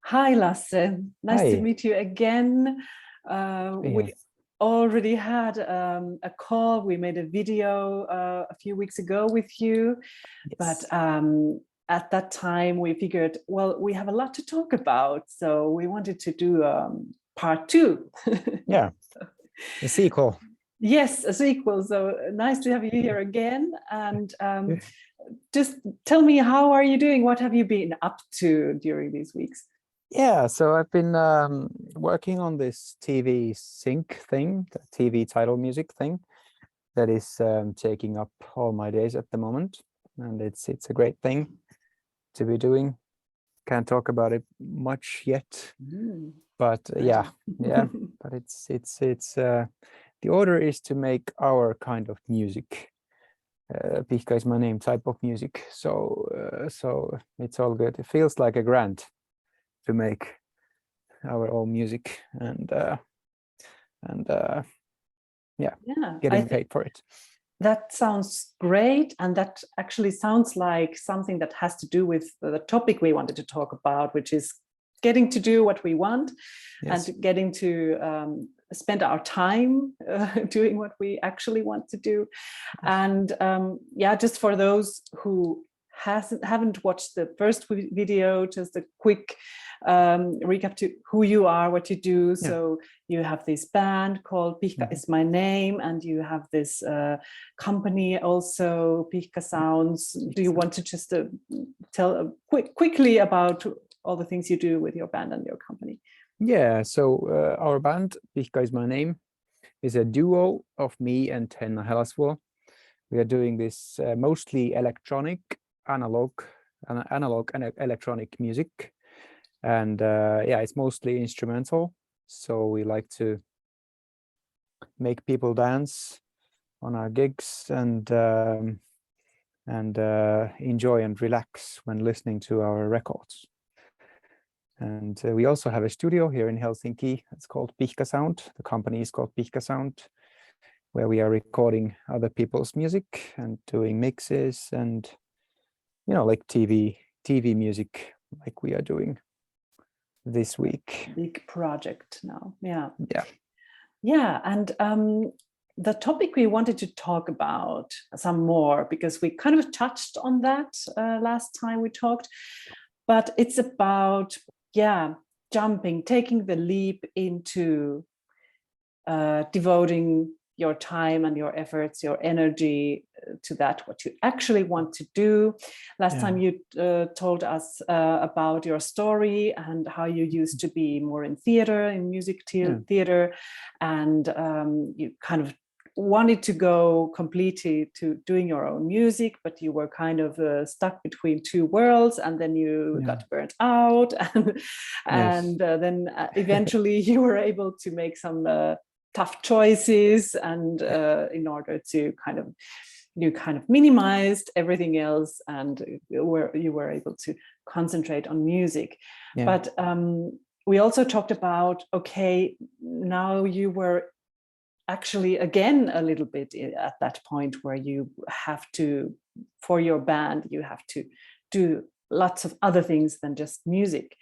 Hi, Lasse. Nice to Hi. meet you again. Yeah. We already had a call. We made a video a few weeks ago with you, but Yes. at that time we figured, well, we have a lot to talk about, so we wanted to do part two. Yeah. The sequel. Yes, a sequel. So nice to have you here again. And Yeah. just tell me, how are you doing? What have you been up to during these weeks? Yeah. So I've been working on this TV sync thing, the TV title music thing that is taking up all my days at the moment, and it's a great thing to be doing. Can't talk about it much yet, Mm, but yeah, yeah. But it's the order is to make our kind of music. Pihka is my name, type of music. So it's all good. It feels like a grant to make our own music and yeah, Yeah, I getting think paid for it. that sounds great. And that actually sounds like something that has to do with the topic we wanted to talk about, which is getting to do what we want Yes. and getting to spend our time doing what we actually want to do. And yeah, just for those who haven't watched the first video, just a quick recap to who you are, what you do. Yeah. So you have this band called Pihka is my name, and you have this company also, Pihka Sounds. Do you want to just tell quickly about all the things you do with your band and your company? Yeah. So our band, Pihka is my name, is a duo of me and Tenna Helasvuo. We are doing this mostly electronic, analog and electronic music. And yeah, it's mostly instrumental. So we like to make people dance on our gigs and enjoy and relax when listening to our records. And we also have a studio here in Helsinki. It's called Pihka Sound. The company is called Pihka Sound, where we are recording other people's music and doing mixes and, like TV music, like we are doing this week. Big project now. Yeah. Yeah. Yeah. And the topic we wanted to talk about some more, because we kind of touched on that last time we talked, but it's about, yeah, taking the leap into devoting your time and your efforts, your energy to that, what you actually want to do. Last time you told us about your story and how you used to be more in theater, in music theater, and you kind of wanted to go completely to doing your own music, but you were kind of stuck between two worlds, and then you got burnt out, and then eventually you were able to make some tough choices, and in order to you kind of minimized everything else, and you were able to concentrate on music. But we also talked about, okay, now you were actually again a little bit at that point where you have to, for your band, you have to do lots of other things than just music.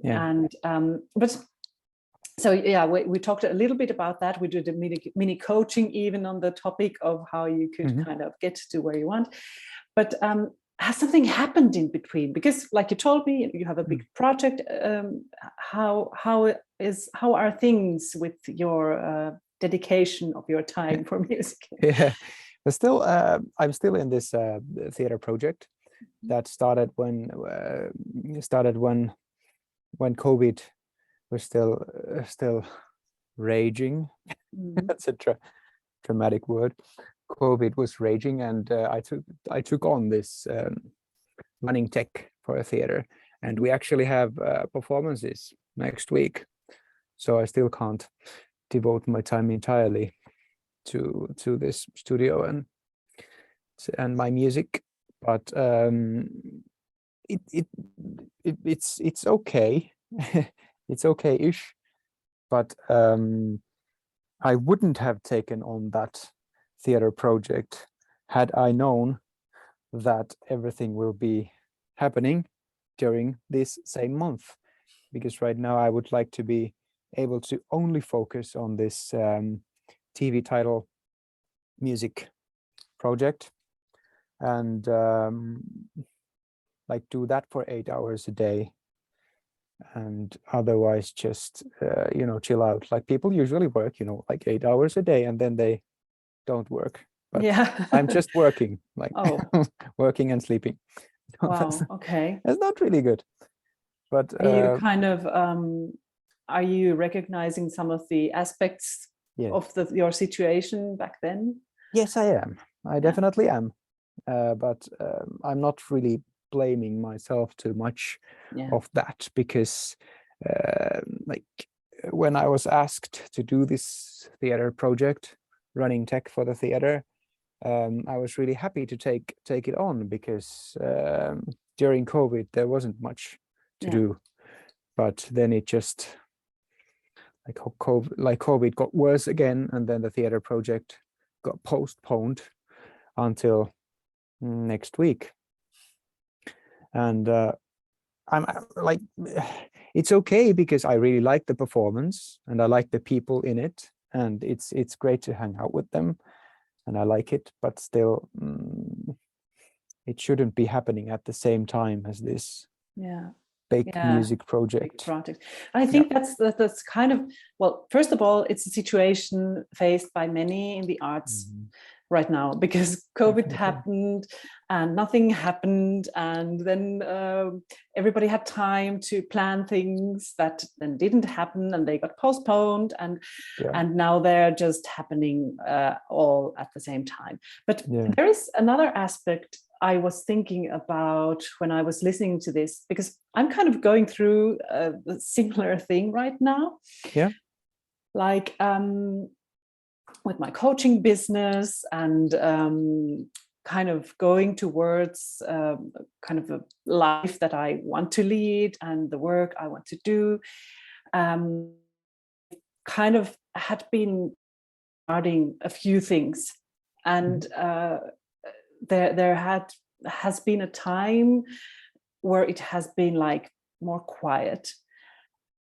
And but so yeah, we talked a little bit about that. We did a mini coaching even on the topic of how you could kind of get to where you want. But has something happened in between? Because like you told me, you have a big project. How are things with your dedication of your time for music? Yeah, but still, I'm still in this theater project that started when COVID was still raging. That's a dramatic word. COVID was raging, and I took on this running tech for a theater, and we actually have performances next week. So I still can't devote my time entirely to this studio and my music, but it's okay. It's okay-ish, but I wouldn't have taken on that theater project had I known that everything will be happening during this same month. because right now I would like to be able to only focus on this TV title music project, and like do that for 8 hours a day, and otherwise just chill out. Like people usually work like 8 hours a day and then they don't work, but Yeah. I'm just working, like working and sleeping. Wow. Okay. That's not really good. But are you kind of are you recognizing some of the aspects of your situation back then? Yes, I am. I definitely am. But I'm not really blaming myself too much of that, because like when I was asked to do this theater project, running tech for the theater, I was really happy to take it on, because during COVID there wasn't much to do. But then it just COVID got worse again, and then the theater project got postponed until next week. And I'm like, it's okay, because I really like the performance and I like the people in it, and it's great to hang out with them, and I like it, but still it shouldn't be happening at the same time as this big music project. I think that's kind of, well, first of all, it's a situation faced by many in the arts right now, because COVID happened and nothing happened, and then everybody had time to plan things that then didn't happen, and they got postponed, and now they're just happening all at the same time. But there is another aspect I was thinking about when I was listening to this, because I'm kind of going through a similar thing right now. Yeah. Like with my coaching business, and kind of going towards kind of a life that I want to lead and the work I want to do, kind of had been starting a few things, and there has been a time where it has been like more quiet,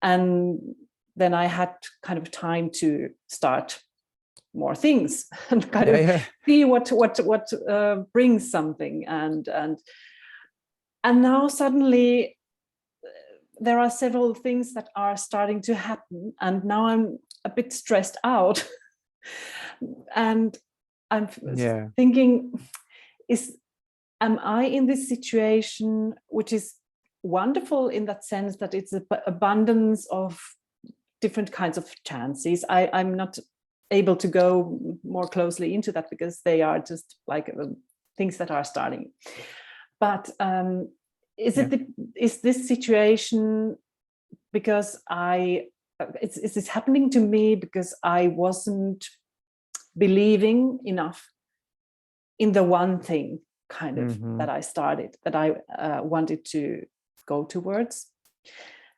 and then I had kind of time to start more things and kind of see what brings something, and now suddenly there are several things that are starting to happen, and now I'm a bit stressed out. And I'm thinking, am I in this situation, which is wonderful in that sense that it's an abundance of different kinds of chances. I'm not able to go more closely into that, because they are just like things that are starting. But is this situation because is this happening to me because I wasn't believing enough in the one thing kind of that I started, that I wanted to go towards,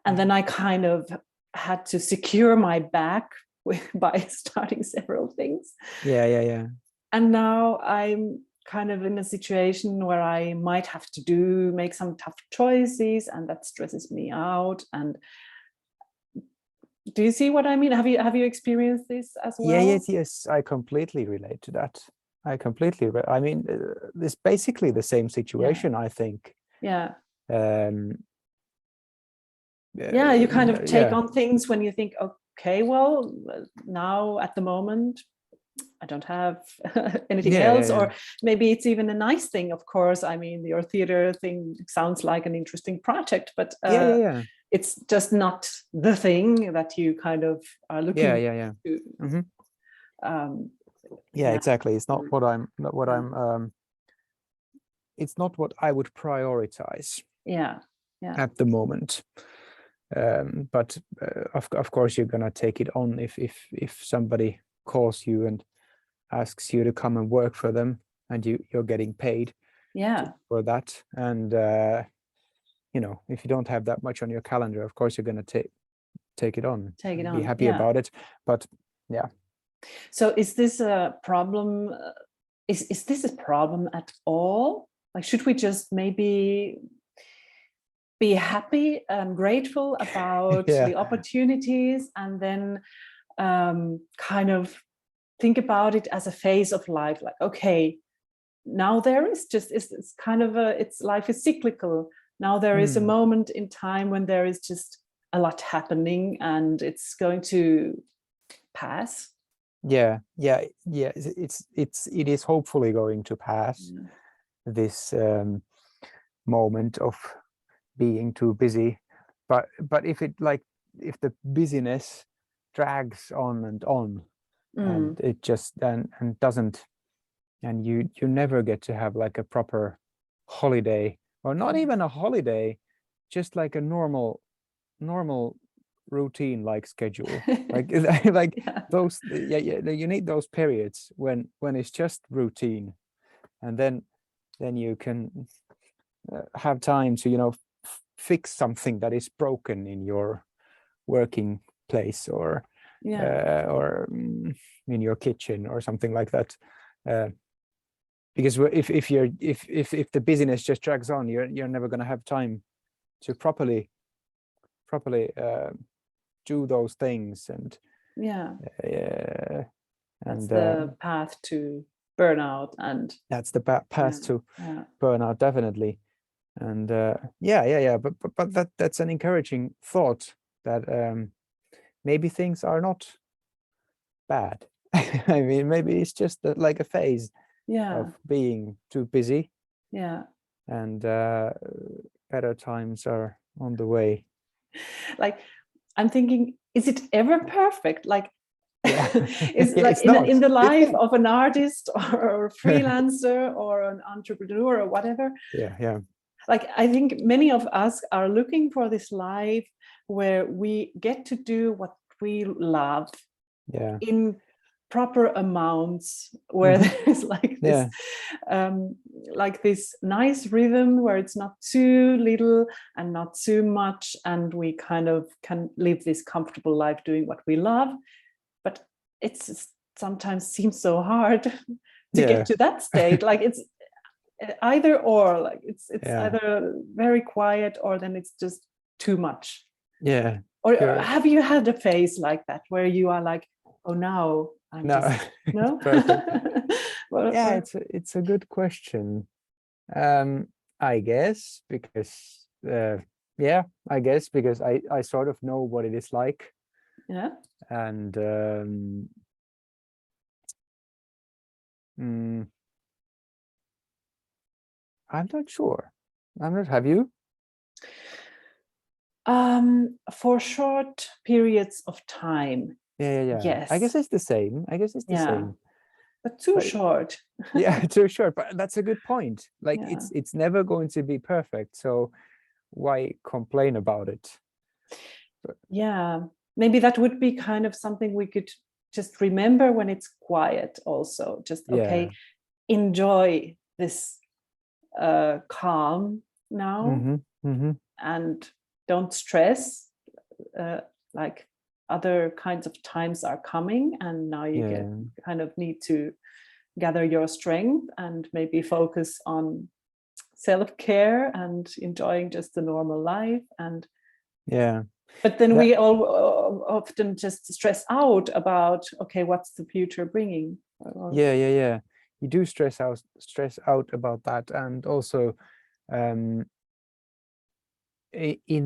and then I kind of had to secure my back by starting several things. And now I'm kind of in a situation where I might have to make some tough choices, and that stresses me out. And do you see what I mean? Have you experienced this as well? Yes, I completely relate to that. I mean, it's basically the same situation, I think. You kind of take on things when you think, okay, well, now at the moment I don't have anything else. Or maybe it's even a nice thing, of course. I mean, your theater thing sounds like an interesting project, but it's just not the thing that you kind of are looking to. Exactly. It's not what it's not what I would prioritize at the moment. But of course you're gonna take it on if somebody calls you and asks you to come and work for them, and you're getting paid for that. And if you don't have that much on your calendar, of course you're gonna take it on, be happy about it. But so is this a problem? Is this a problem at all? Like, should we just maybe be happy and grateful about the opportunities, and then kind of think about it as a phase of life, like, okay, now there is just, it's kind of it's life is cyclical. Now there is a moment in time when there is just a lot happening, and it's going to pass. It is hopefully going to pass, this moment of being too busy, but if the busyness drags on and on, and it just and doesn't, and you never get to have like a proper holiday, or not even a holiday, just like a normal routine like schedule, like those, you need those periods when it's just routine, and then you can have time to fix something that is broken in your working place, or in your kitchen or something like that, because if the busyness just drags on, you're never going to have time to properly do those things, and that's the path to burnout, and that's the path to burnout, definitely. And but that's an encouraging thought, that maybe things are not bad. I mean, maybe it's just like a phase of being too busy, and better times are on the way. Like, I'm thinking, is it ever perfect? Like, is Yeah, like in the life of an artist or a freelancer or an entrepreneur or whatever. Like, I think many of us are looking for this life where we get to do what we love in proper amounts, where there's like this this nice rhythm, where it's not too little and not too much, and we kind of can live this comfortable life doing what we love. But it's sometimes seems so hard to get to that state. Like, it's either or, like it's either very quiet, or then it's just too much. Or have you had a phase like that where you are like, oh, now I'm just no? It's a good question. I guess because because I sort of know what it is like. And I'm not sure. Have you? For short periods of time. Yes. I guess it's the same. But too short. Too short. But that's a good point. Like, it's never going to be perfect. So why complain about it? Maybe that would be kind of something we could just remember when it's quiet also. Just, okay, enjoy this calm now, and don't stress, like other kinds of times are coming, and now you kind of need to gather your strength and maybe focus on self-care and enjoying just the normal life. And but then we all often just stress out about, okay, what's the future bringing? You do stress out about that. And also in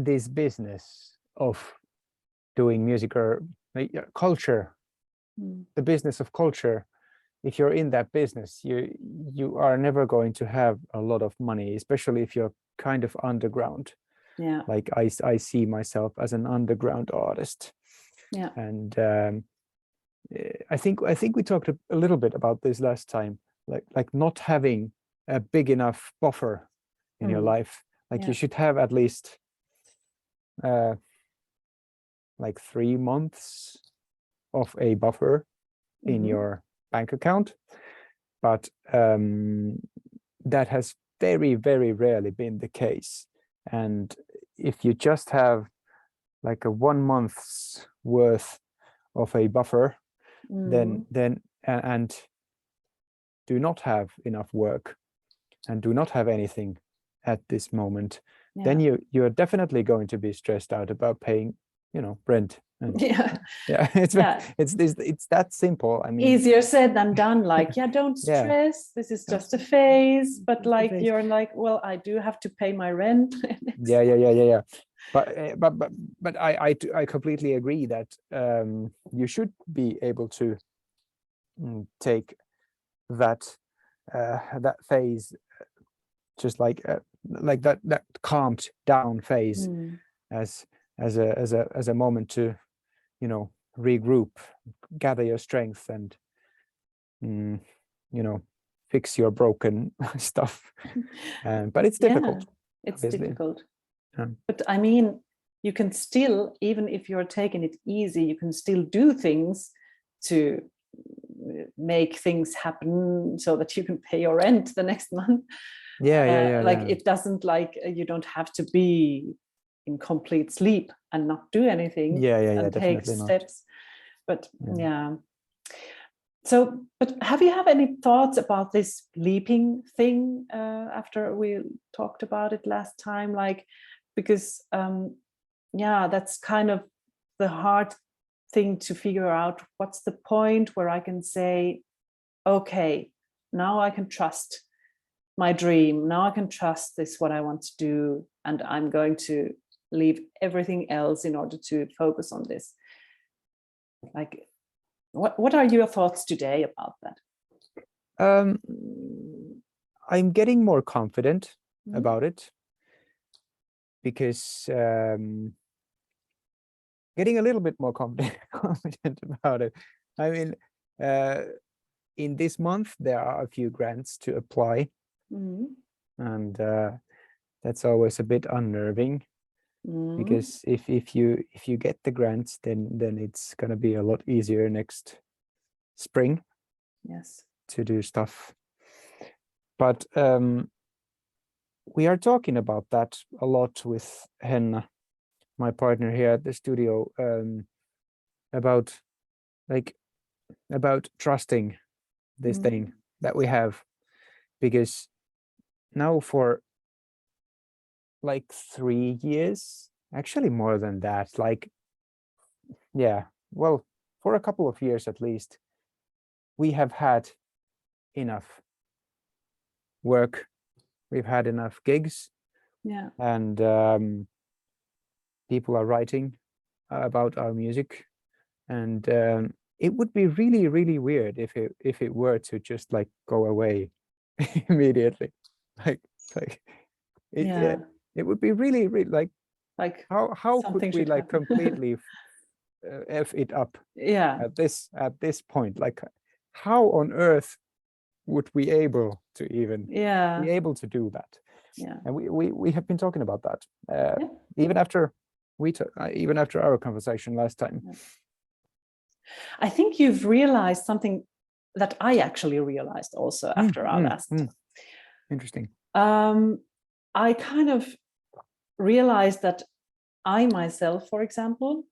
this business of doing music or culture, the business of culture, if you're in that business, you are never going to have a lot of money, especially if you're kind of underground. Like, I see myself as an underground artist. And I think we talked a little bit about this last time, like not having a big enough buffer in your life. Like, you should have at least like 3 months of a buffer in your bank account. But that has very, very rarely been the case. And if you just have like a 1 month's worth of a buffer, then and do not have enough work and do not have anything at this moment, then you're definitely going to be stressed out about paying, rent. And it's that simple. I mean, easier said than done. Like, don't stress. This is just a phase. But like, you're like, well, I do have to pay my rent. Yeah. But I completely agree that you should be able to take that phase, just like that calmed down phase, as a moment to regroup, gather your strength, and fix your broken stuff. But it's difficult. It's obviously. difficult. But I mean, you can still, even if you're taking it easy, you can still do things to make things happen so that you can pay your rent the next month. It doesn't, like, you don't have to be in complete sleep and not do anything and take steps. But so, but have you have any thoughts about this leaping thing after we talked about it last time? Like, because that's kind of the hard thing to figure out. What's the point where I can say, okay, now I can trust my dream. Now I can trust this, what I want to do, and I'm going to leave everything else in order to focus on this. Like, what are your thoughts today about that? I'm getting more confident about it, because getting a little bit more confident about it. I mean, in this month there are a few grants to apply, and that's always a bit unnerving, because if you get the grants, then it's going to be a lot easier next spring to do stuff. But we are talking about that a lot with Henna, my partner here at the studio, about trusting this thing that we have, because now for like 3 years, actually more than that, for a couple of years at least, we have had enough work, we've had enough gigs, and people are writing about our music, and it would be really, really weird if it were to just like go away immediately. It would be really, really like how could we like completely f it up at this point? Like, how on earth would we able to even be able to do that? And we have been talking about that even after our conversation last time. I think you've realized something that I actually realized also after our last. Interesting. I kind of realized that I myself, for example,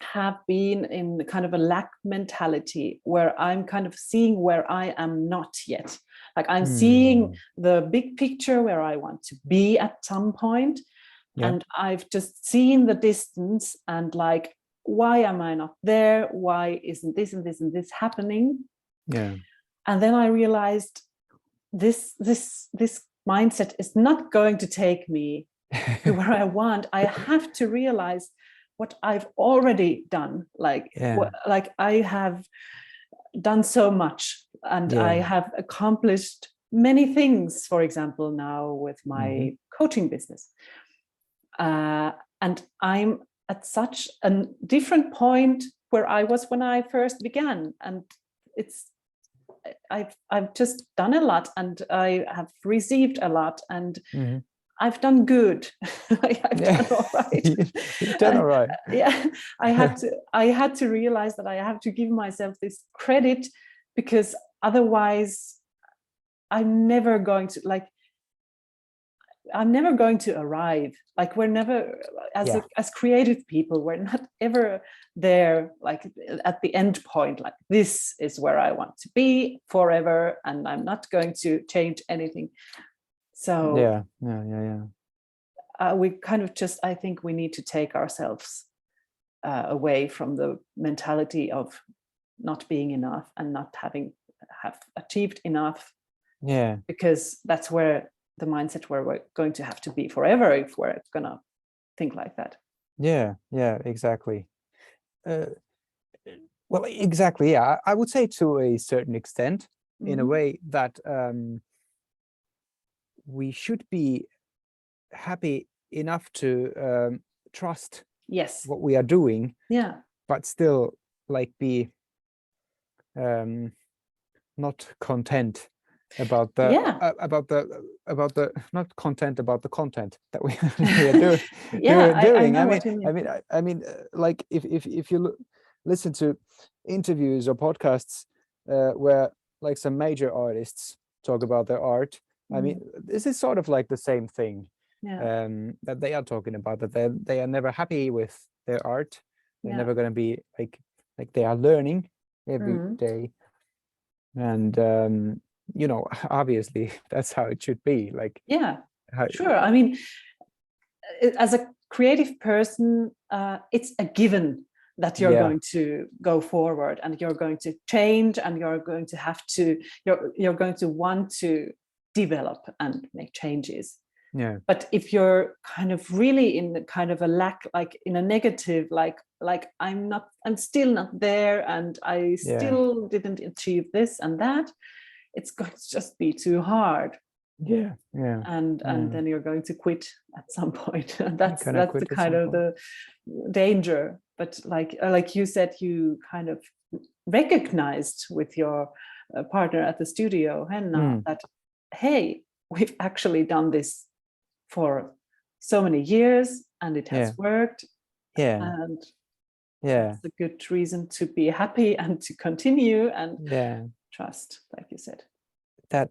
have been in kind of a lack mentality, where I'm kind of seeing where I am not yet. Like, I'm seeing the big picture where I want to be at some point, and I've just seen the distance, and like, why am I not there? Why isn't this and this and this happening? And then I realized this mindset is not going to take me to where I want. I have to realize what I've already done. Like I have done so much, and I have accomplished many things, for example, now with my coaching business. And I'm at such a different point where I was when I first began. And I've just done a lot, and I have received a lot, and I've done good. I've done all right. You've done all right. I had to realize that I have to give myself this credit, because otherwise I'm never going to arrive. Like, we're never, as creative people, we're not ever there, like at the end point, like, this is where I want to be forever, and I'm not going to change anything. So we kind of just, I think we need to take ourselves away from the mentality of not being enough and not have achieved enough. Yeah. Because that's where the mindset where we're going to have to be forever if we're gonna think like that. Yeah, exactly. Well, exactly. Yeah, I would say to a certain extent, in a way that we should be happy enough to trust Yes. what we are doing, Yeah. but still like be not content about the not content about the content that we are doing. I mean, like if you listen to interviews or podcasts where like some major artists talk about their art, I mean, this is sort of like the same thing. That they are talking about, that they are never happy with their art. They're never going to be like they are learning every day. And you know, obviously that's how it should be. Like, sure. I mean, as a creative person, it's a given that you're going to go forward and you're going to change and you're going to have to, you're going to want to develop and make changes. But if you're kind of really in kind of a lack, like in a negative, like I'm still not there and I still didn't achieve this and that, it's going to just be too hard. And then you're going to quit at some point. That's the kind of the danger. But like you said, you kind of recognized with your partner at the studio, Henna, that hey, we've actually done this for so many years and it has worked. And that's a good reason to be happy and to continue and trust, like you said. That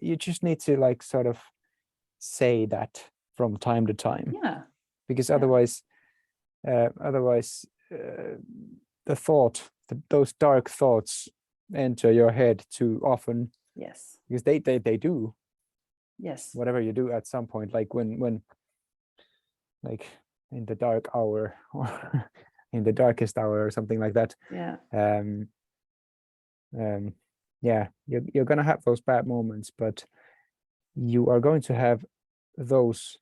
you just need to like sort of say that from time to time, because otherwise the thought, those dark thoughts enter your head too often. Because they do. Whatever you do at some point, like when like in the dark hour or in the darkest hour or something like that, you're gonna have those bad moments, but you are going to have those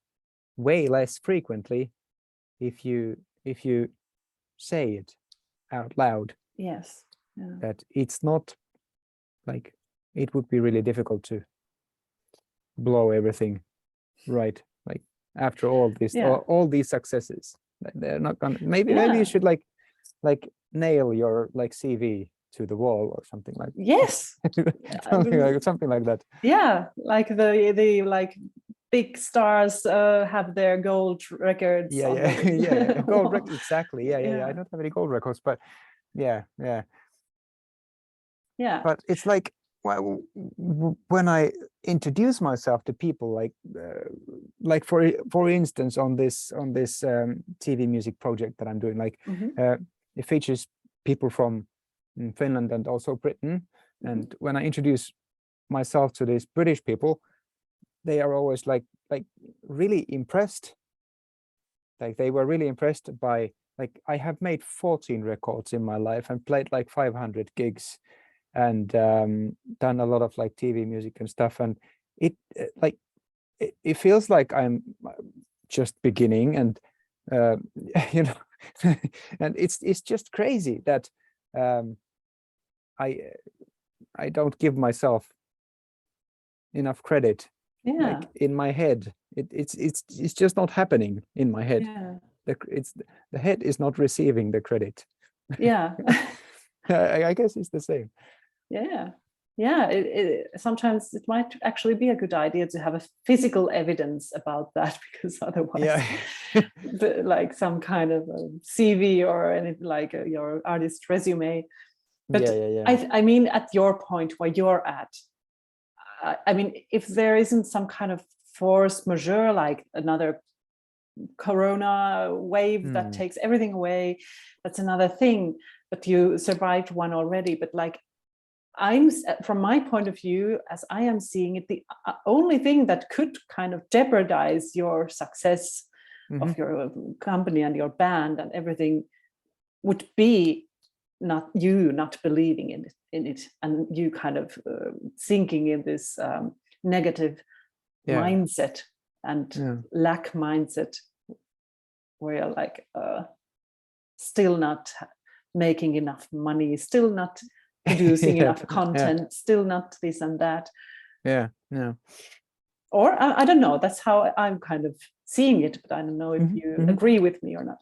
way less frequently if you say it out loud. That it's not like, it would be really difficult to blow everything right, like after all this all these successes. They're not gonna, maybe you should like nail your like CV to the wall or something like something like that. Like the like big stars have their gold records. Gold record, exactly. I don't have any gold records, but but it's like, well, when I introduce myself to people, like for instance on this TV music project that I'm doing, like it features people from Finland and also Britain, and when I introduce myself to these British people, they are always like really impressed. Like they were really impressed by, like, I have made 14 records in my life and played like 500 gigs and done a lot of like TV music and stuff, and it it feels like I'm just beginning, and you know, and it's just crazy that I don't give myself enough credit. Like in my head, it's just not happening in my head. The head is not receiving the credit. I guess it's the same. Sometimes it might actually be a good idea to have a physical evidence about that, because otherwise like some kind of a CV or anything, like your artist resume. But I mean, at your point where you're at, I mean, if there isn't some kind of force majeure, like another corona wave that takes everything away, that's another thing. But you survived one already. But like, from my point of view, as I am seeing it, the only thing that could kind of jeopardize your success of your company and your band and everything would be not believing in it and you kind of sinking in this negative mindset and lack mindset, where you're like still not making enough money, still not producing enough content, still not this and that. Or I don't know, that's how I'm kind of seeing it, but I don't know if you agree with me or not.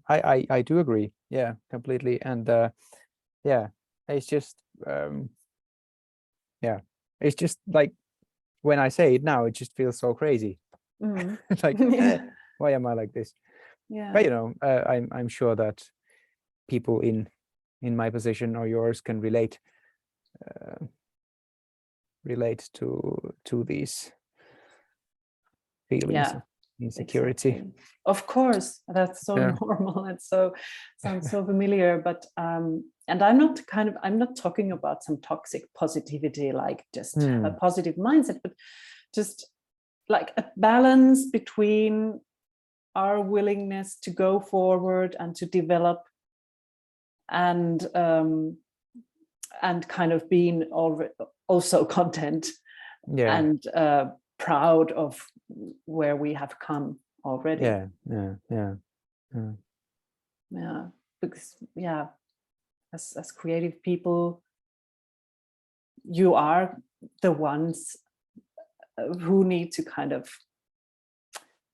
I do agree, completely. And it's just it's just like, when I say it now, it just feels so crazy. Like, why am I like this? But I'm sure that people in my position or yours can relate to these feelings of insecurity. Exactly. Of course, that's so normal, and so sounds so familiar. But and I'm not talking about some toxic positivity, like just have a positive mindset, but just like a balance between our willingness to go forward and to develop, and kind of being also content and proud of where we have come already. Because as creative people, you are the ones who need to kind of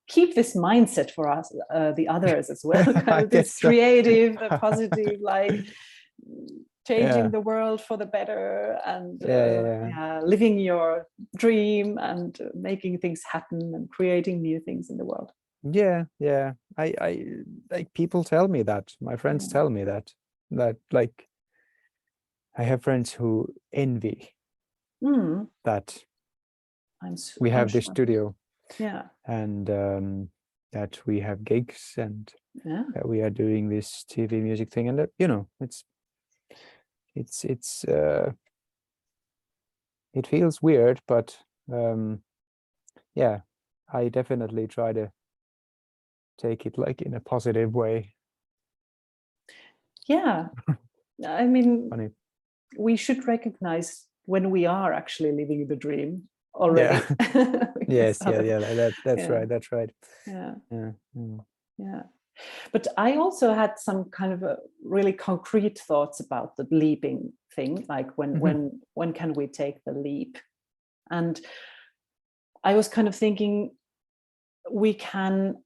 keep this mindset for us, the others as well, kind of this creative, positive, like changing the world for the better, and living your dream and making things happen and creating new things in the world. I like, people tell me that, my friends tell me that like, I have friends who envy that we have this studio, and that we have gigs, and that we are doing this TV music thing, and that, it feels weird, but I definitely try to take it like in a positive way. I mean, funny. We should recognize when we are actually living the dream already. That's right. But I also had some kind of really concrete thoughts about the leaping thing, like when can we take the leap? And I was kind of thinking, we can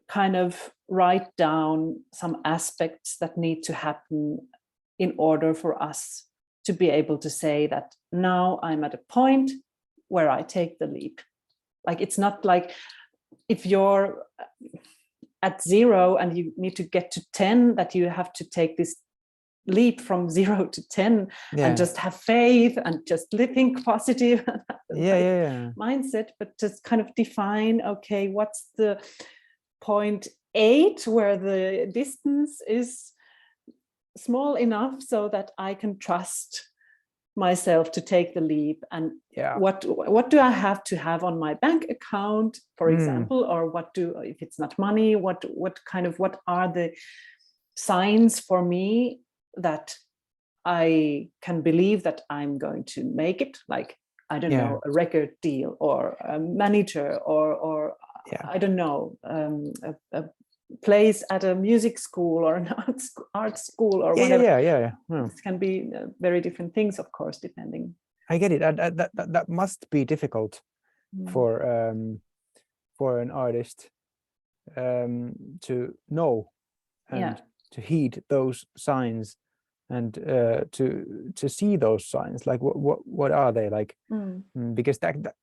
kind of write down some aspects that need to happen in order for us to be able to say that now I'm at a point where I take the leap. Like, it's not like if you're at 0 and you need to get to 10, that you have to take this leap from 0 to 10 and just have faith and just think positive mindset, but just kind of define, okay, what's the 0.8 where the distance is small enough so that I can trust myself to take the leap, and what do I have to have on my bank account, for example, or if it's not money, what are the signs for me that I can believe that I'm going to make it, like, I don't know, a record deal or a manager or I don't know, a place at a music school or an art school or whatever. This can be very different things, of course, depending. I get it. That must be difficult for an artist to know and to heed those signs, and to see those signs, like what are they, like, because that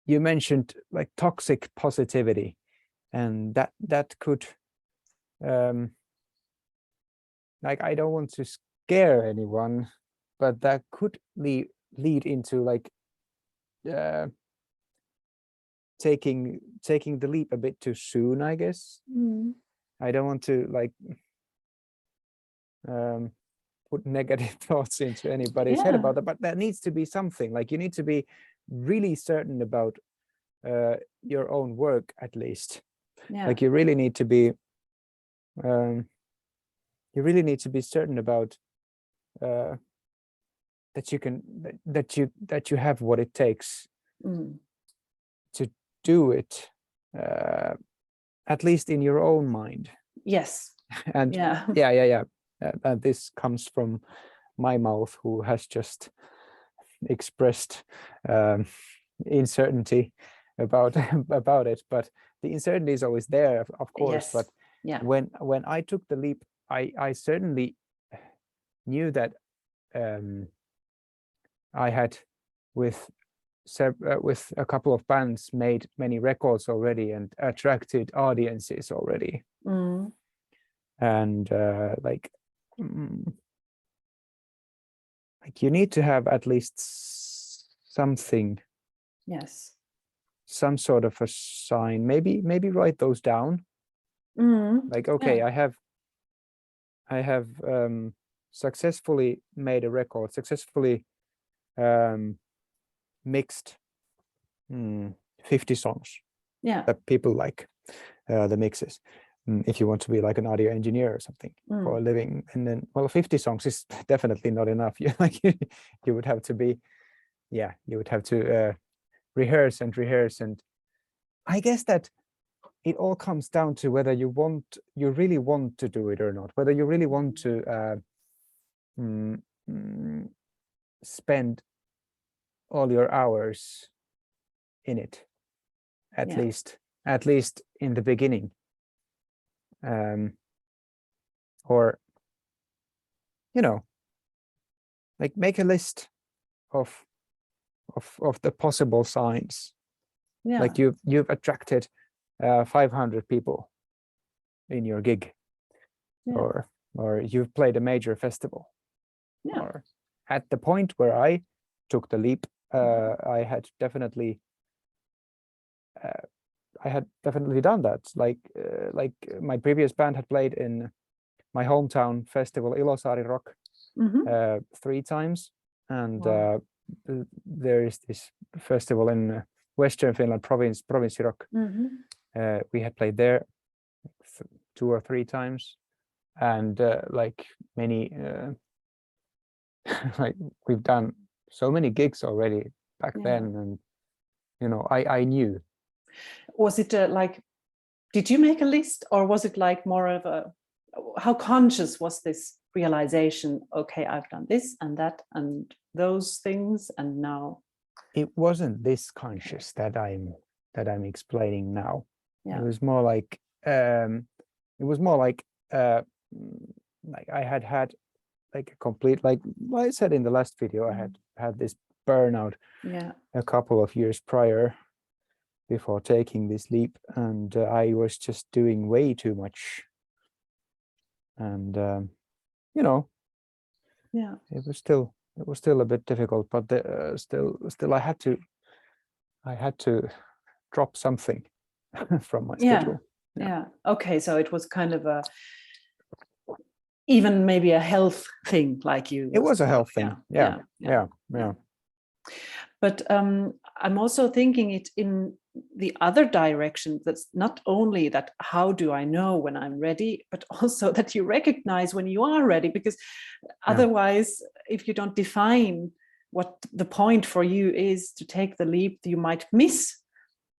you mentioned like toxic positivity, and that could like, I don't want to scare anyone, but that could lead into like taking the leap a bit too soon, I guess. I don't want to like put negative thoughts into anybody's head about that, but there needs to be something. Like you need to be really certain about your own work, at least. Like you really need to be certain about that you can that you have what it takes to do it, at least in your own mind. Yes. And and this comes from my mouth, who has just expressed uncertainty about it, but the uncertainty is always there, of course. But when I took the leap, I certainly knew that I had with a couple of bands made many records already and attracted audiences already. And like you need to have at least something, some sort of a sign. Maybe write those down. Like, okay, I have successfully made a record, successfully mixed 50 songs that people like, the mixes. If you want to be like an audio engineer or something for a living, and then, well, 50 songs is definitely not enough. You would have to be, you would have to rehearse, and I guess that it all comes down to whether you really want to do it or not, whether you really want to spend all your hours in it, at least in the beginning. Or like make a list of the possible signs. Like you've attracted 500 people in your gig, or you've played a major festival, or at the point where I took the leap, I had definitely done that. Like my previous band had played in my hometown festival, Ilosaari Rock, 3 times, and there is this festival in Western Finland, Province Rock. We had played there 2 or 3 times, and like many like we've done so many gigs already back then, and I knew. Was it like, did you make a list, or was it like more of a, how conscious was this realization? Okay, I've done this and that and those things, and now it wasn't this conscious that I'm explaining now. It was more like like I had like a complete, like I said in the last video, I had this burnout a couple of years prior, before taking this leap, and I was just doing way too much, and it was still a bit difficult, but still I had to drop something from my schedule. Okay, so it was kind of a, even maybe a health thing, like you. It was a health thing. Yeah. But I'm also thinking it in the other direction. That's not only that, how do I know when I'm ready, but also that you recognize when you are ready, because otherwise, if you don't define what the point for you is to take the leap, you might miss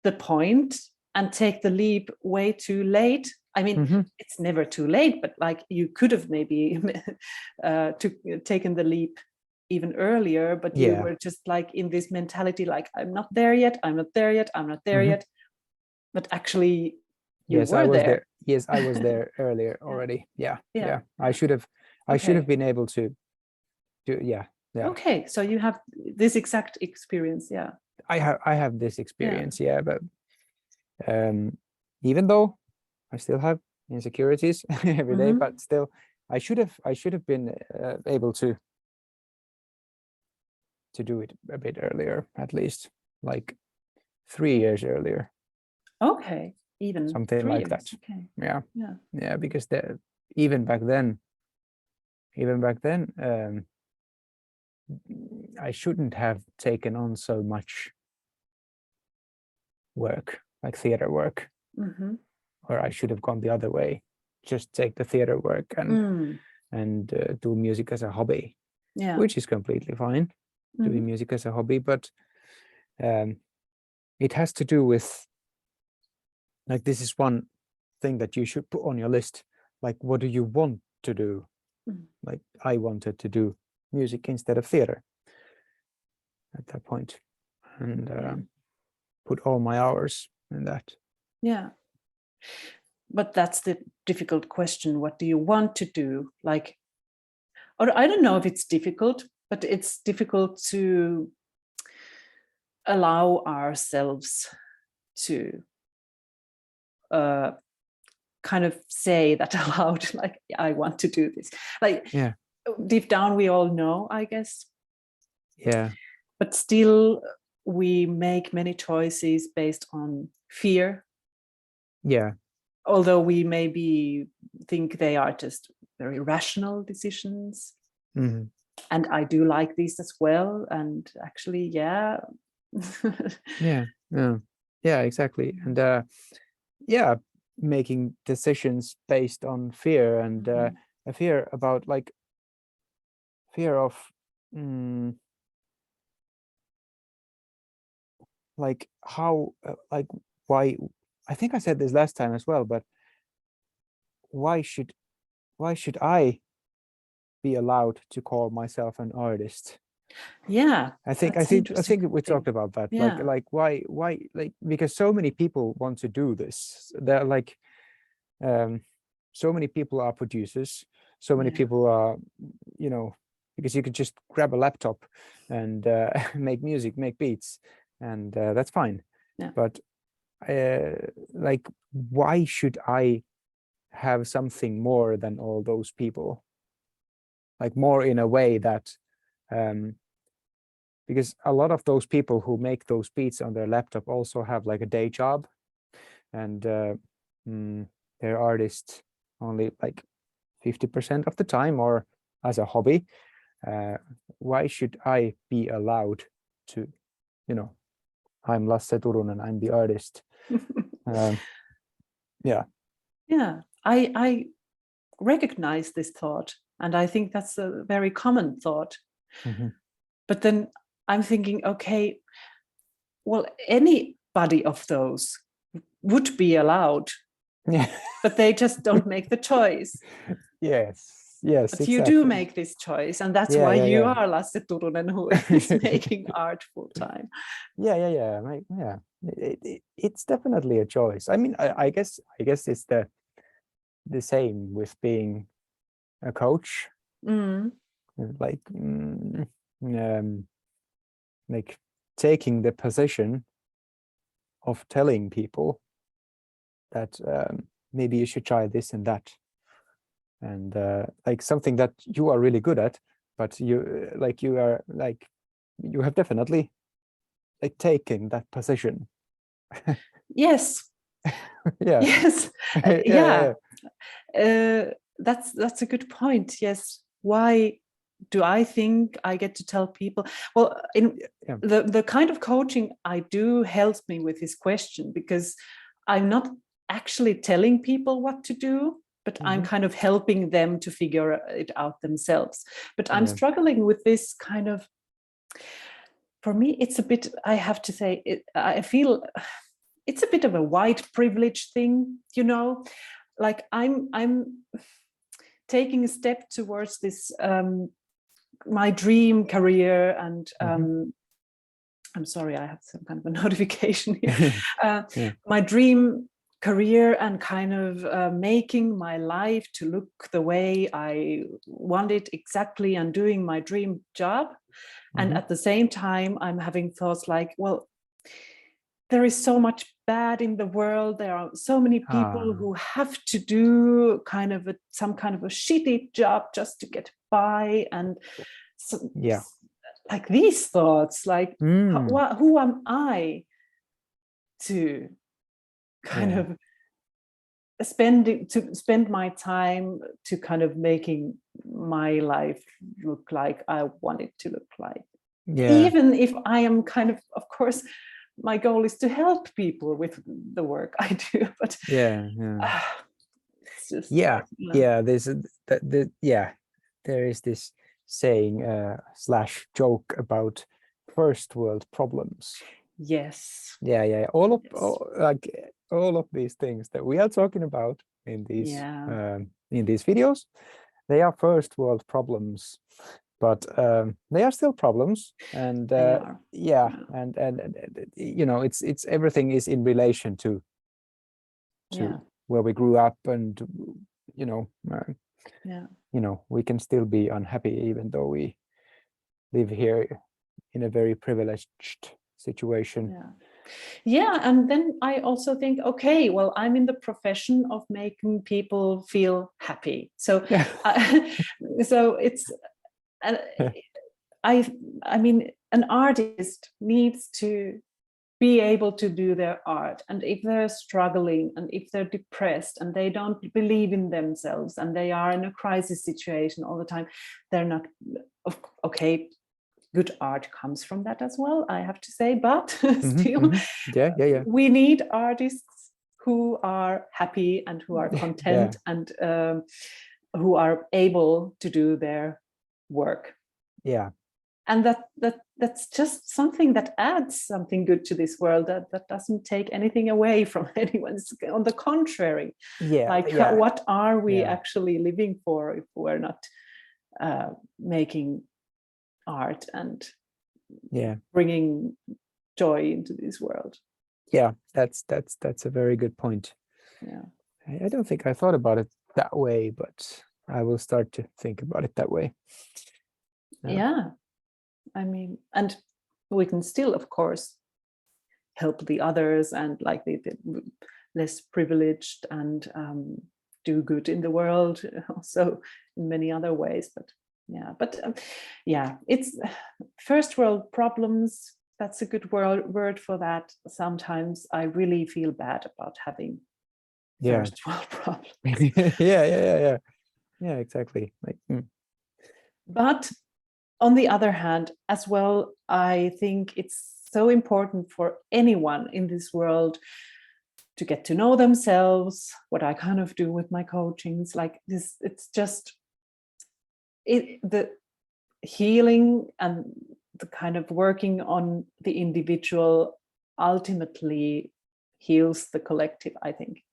the point and take the leap way too late. I mean, it's never too late, but like you could have maybe taken the leap even earlier, but you were just like in this mentality, like, I'm not there yet, I'm not there yet, I'm not there yet. But actually you were there. Yes, I was there earlier already. I should have been able to do. Okay, so you have this exact experience. I have this experience. But even though I still have insecurities every day, but still I should have been able to do it a bit earlier, at least like 3 years earlier. Okay, even something like years. that. Okay. Yeah, because even back then even back then, I shouldn't have taken on so much work, like theater work, or I should have gone the other way, just take the theater work and do music as a hobby, which is completely fine, doing music as a hobby, but it has to do with, like, this is one thing that you should put on your list, like, what do you want to do? Like, I wanted to do music instead of theater at that point, and put all my hours in that. Yeah, but that's the difficult question. What do you want to do? Like, or I don't know if it's difficult, but it's difficult to allow ourselves to kind of say that aloud, like, I want to do this. Like, deep down we all know, I guess. Yeah. But still we make many choices based on fear. Yeah. Although we maybe think they are just very rational decisions. And I do like these as well. And actually, yeah. Yeah, exactly. And making decisions based on fear, and a fear about, like, fear of like how like why, I think I said this last time as well, but why should I be allowed to call myself an artist? Yeah, I think we talked about that. Yeah. Like why, like, because so many people want to do this. They're like, so many people are producers, so many people are, because you could just grab a laptop and make music, make beats, and that's fine. But like, why should I have something more than all those people? Like, more in a way that because a lot of those people who make those beats on their laptop also have, like, a day job, and they're artists only like 50% of the time, or as a hobby. Why should I be allowed to, I'm Lasse Turunen, I'm the artist. Yeah. I recognize this thought, and I think that's a very common thought. But then I'm thinking, okay, well, anybody of those would be allowed, but they just don't make the choice. Yes, but exactly. You do make this choice, and that's why you are Lasse Turunen, who is making art full time. It's definitely a choice. I mean, I guess it's the same with being a coach. Like, like taking the position of telling people that maybe you should try this and that, and like something that you are really good at, but you have definitely, like, taken that position. Yes. Yes. That's a good point. Yes. Why do I think I get to tell people? Well, the kind of coaching I do helps me with this question, because I'm not actually telling people what to do, but I'm kind of helping them to figure it out themselves. But I'm struggling with this kind of, for me, it's a bit, I have to say, I feel it's a bit of a white privilege thing, like I'm taking a step towards this, my dream career, and I'm sorry, I have some kind of a notification here. My dream career, and kind of making my life to look the way I want it exactly, and doing my dream job. And at the same time, I'm having thoughts like, well, there is so much bad in the world. There are so many people who have to do some kind of a shitty job just to get by. And so, like, these thoughts, like, who am I to kind of spend my time to kind of making my life look like I want it to look like. Yeah. Even if I am kind of course, my goal is to help people with the work I do, but Yeah. it's just There is this saying slash joke about first world problems. yes. All of these things that we are talking about in these videos, they are first world problems, but they are still problems, and And you know, it's everything is in relation to where we grew up, and you know, we can still be unhappy even though we live here in a very privileged situation. And then I also think, okay, well, I'm in the profession of making people feel happy, so so it's I mean, an artist needs to be able to do their art, and if they're struggling and if they're depressed and they don't believe in themselves and they are in a crisis situation all the time, they're not okay. Good art comes from that as well, I have to say, but still, we need artists who are happy and who are content and who are able to do their work. And that's just something that adds something good to this world, that doesn't take anything away from anyone. On the contrary, what are we actually living for if we're not making art and bringing joy into this world? That's a very good point. I don't think I thought about it that way, but I will start to think about it that way. I mean, and we can still, of course, help the others and like the less privileged and do good in the world also in many other ways. But it's first world problems. That's a good word for that. Sometimes I really feel bad about having first world problems. Yeah, exactly. But on the other hand, as well, I think it's so important for anyone in this world to get to know themselves. What I kind of do with my coachings, like this, it's just the healing and the kind of working on the individual ultimately heals the collective, I think.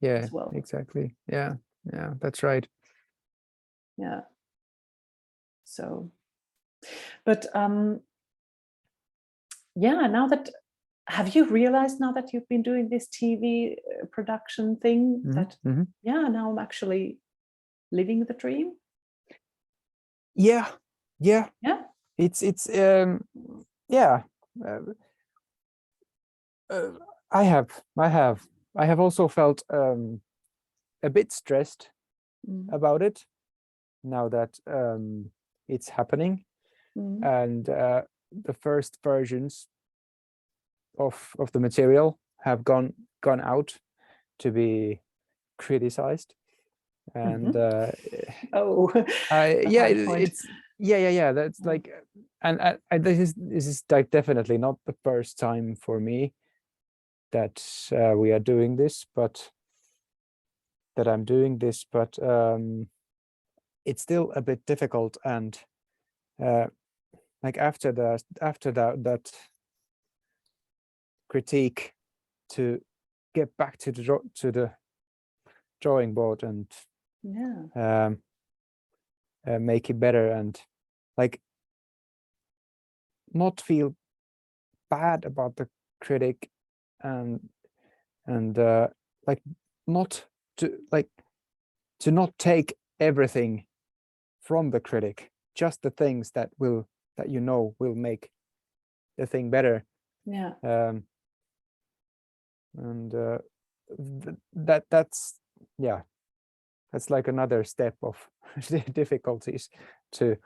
As well. Exactly. Yeah, that's right. So, but now that, have you realized now that you've been doing this TV production thing that now I'm actually living the dream? It's I have also felt a bit stressed about it now that it's happening, and the first versions of the material have gone out to be criticized, and that's like, and this is like definitely not the first time for me that we are doing this, but that I'm doing this, but it's still a bit difficult, and like after that critique, to get back to the drawing board and make it better, and like not feel bad about the critic, and like not to not take everything from the critic, just the things that will make the thing better. And that's like another step of difficulties to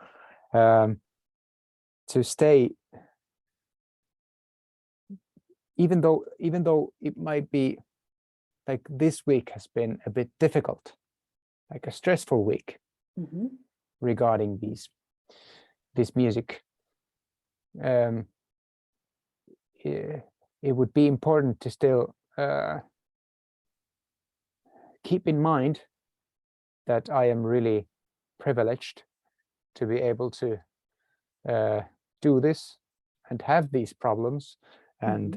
stay, even though it might be like this week has been a bit difficult, like a stressful week regarding this music. It would be important to still keep in mind that I am really privileged to be able to do this and have these problems, and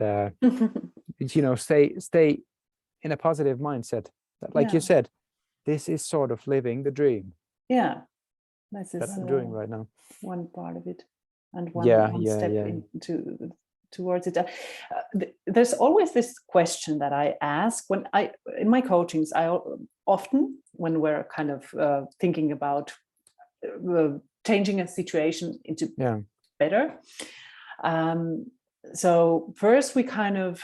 stay in a positive mindset. That, like you said, this is sort of living the dream. Yeah, this is that I'm doing right now. One part of it, and one step towards it. There's always this question that I ask when in my coachings. I often, when we're kind of thinking about changing a situation into better. So first we kind of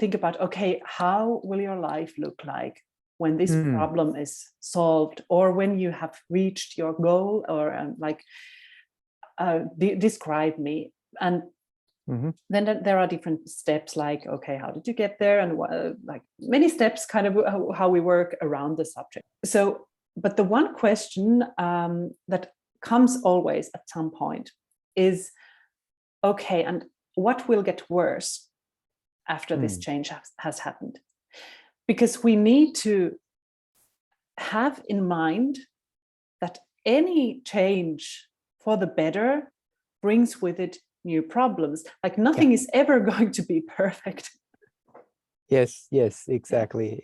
think about, okay, how will your life look like when this problem is solved, or when you have reached your goal, or describe me. And then there are different steps, like, okay, how did you get there? And like many steps, kind of how we work around the subject. So, but the one question that comes always at some point is, okay, and what will get worse after this change has happened? Because we need to have in mind that any change for the better brings with it new problems. Like nothing is ever going to be perfect. Yes, exactly.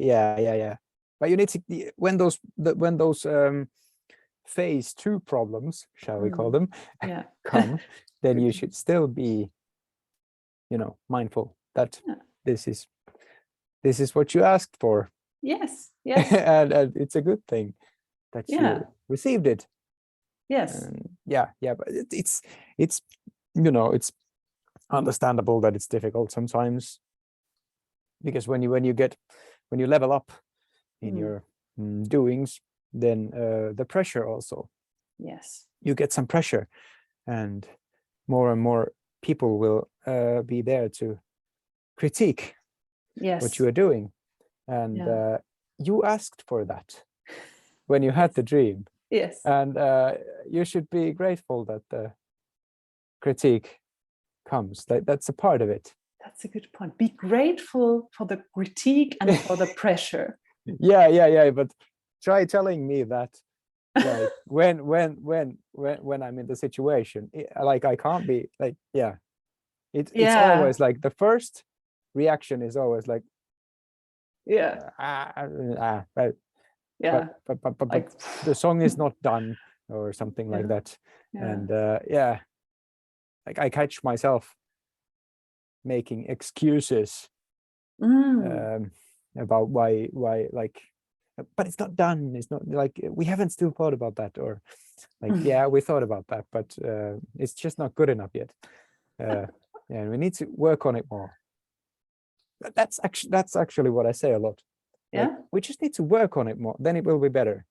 Yeah. But you need to, when those phase 2 problems, shall we call them, come, then you should still be, mindful that this is what you asked for. Yes. and it's a good thing that you received it. Yes. But it's it's understandable that it's difficult sometimes, because when you level up in your doings, then the pressure also. Yes. You get some pressure, and more people will be there to critique what you are doing, and you asked for that when you had the dream. Yes. And you should be grateful that the critique comes. That's a part of it. That's a good point. Be grateful for the critique and for the pressure. Yeah. But try telling me that, like, when I'm in the situation, like, I can't be like, it's always like the first reaction is always like, but like, the song is not done, or something like that. And like, I catch myself making excuses about why, like, but it's not done, it's not, like, we haven't still thought about that, or like, we thought about that, but it's just not good enough yet. We need to work on it more. That's actually what I say a lot. Like, we just need to work on it more, then it will be better.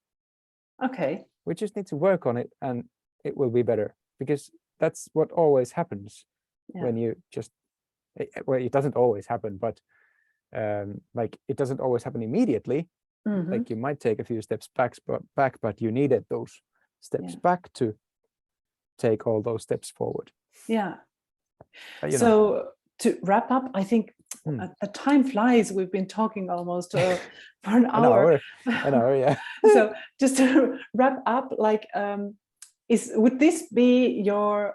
Okay. We just need to work on it, and it will be better, because that's what always happens when you just, well, it doesn't always happen, but like, it doesn't always happen immediately. Like, you might take a few steps back, but you needed those steps back to take all those steps forward. So to wrap up, I think the time flies. We've been talking almost for an hour. An hour, yeah. So just to wrap up, like, would this be your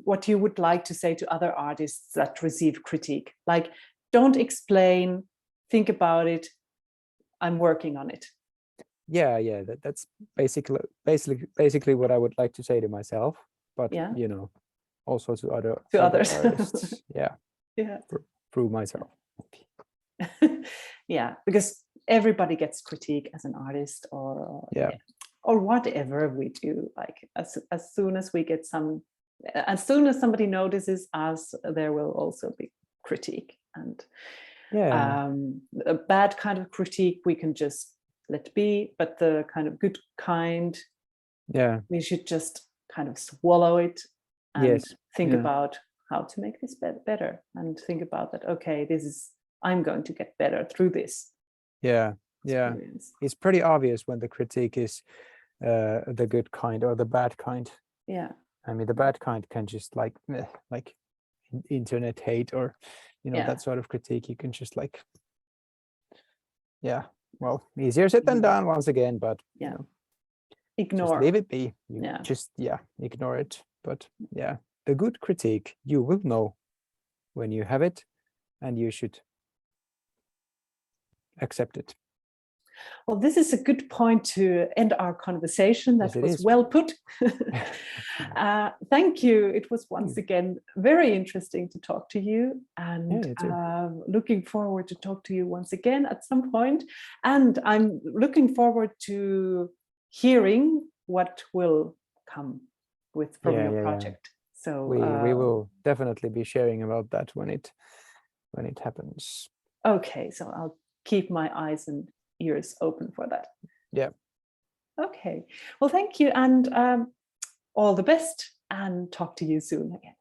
what you would like to say to other artists that receive critique? Like, don't explain, think about it. I'm working on it. Yeah. That's basically what I would like to say to myself, but also to other artists. Through myself. Because everybody gets critique as an artist, or whatever we do. Like, as soon as somebody notices us, there will also be critique. And a bad kind of critique we can just let be, but the kind of good kind, we should just kind of swallow it and think about how to make this better, and think about that, okay, this is I'm going to get better through this experience. It's pretty obvious when the critique is the good kind or the bad kind. Yeah. I mean, the bad kind can just like internet hate or that sort of critique. You can just like, well, easier said than done once again, but ignore. Just leave it be. Just ignore it. But the good critique, you will know when you have it, and you should accept it. Well, this is a good point to end our conversation. That was well put. Thank you. It was once again very interesting to talk to you, and looking forward to talk to you once again at some point. And I'm looking forward to hearing what will come from your project. So we will definitely be sharing about that when it happens. Okay, so I'll keep my eyes and ears open for that. Yeah. Okay. Well, thank you, and all the best, and talk to you soon again.